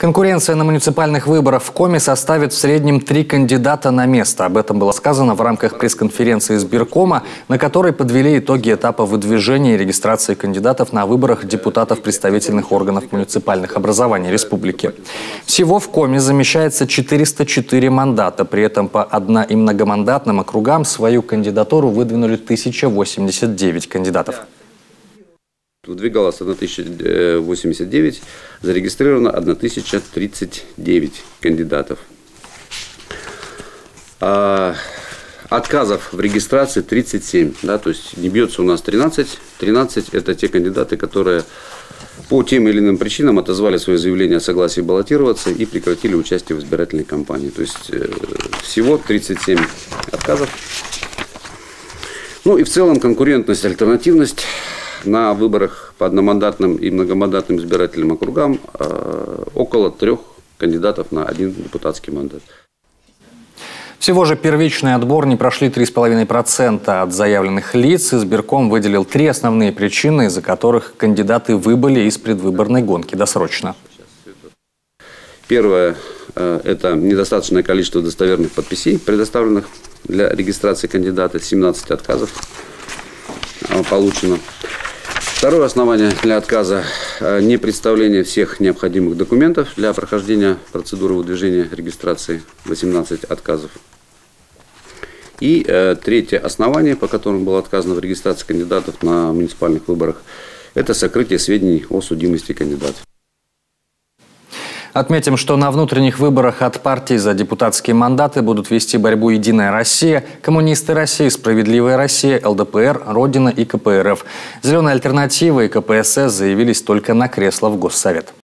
Конкуренция на муниципальных выборах в Коми составит в среднем 3 кандидата на место. Об этом было сказано в рамках пресс-конференции избиркома, на которой подвели итоги этапа выдвижения и регистрации кандидатов на выборах депутатов представительных органов муниципальных образований республики. Всего в Коми замещается 404 мандата. При этом по одно- и многомандатным округам свою кандидатуру выдвинули 1089 кандидатов. Выдвигалось 1089, зарегистрировано 1039 кандидатов. Отказов в регистрации 37, да, то есть не бьется у нас 13. 13 – это те кандидаты, которые по тем или иным причинам отозвали свое заявление о согласии баллотироваться и прекратили участие в избирательной кампании. То есть всего 37 отказов. Ну и в целом конкурентность, альтернативность на выборах по одномандатным и многомандатным избирательным округам около 3 кандидатов на 1 депутатский мандат. Всего же первичный отбор не прошли 3,5% от заявленных лиц. Избирком выделил 3 основные причины, из-за которых кандидаты выбыли из предвыборной гонки досрочно. Первое – это недостаточное количество достоверных подписей, предоставленных для регистрации кандидата. 17 отказов получено. Второе основание для отказа – не представление всех необходимых документов для прохождения процедуры выдвижения регистрации. 18 отказов. И третье основание, по которому было отказано в регистрации кандидатов на муниципальных выборах – это сокрытие сведений о судимости кандидатов. Отметим, что на внутренних выборах от партий за депутатские мандаты будут вести борьбу «Единая Россия», «Коммунисты России», «Справедливая Россия», ЛДПР, «Родина» и КПРФ. «Зеленая альтернатива» и КПСС заявились только на кресло в Госсовет.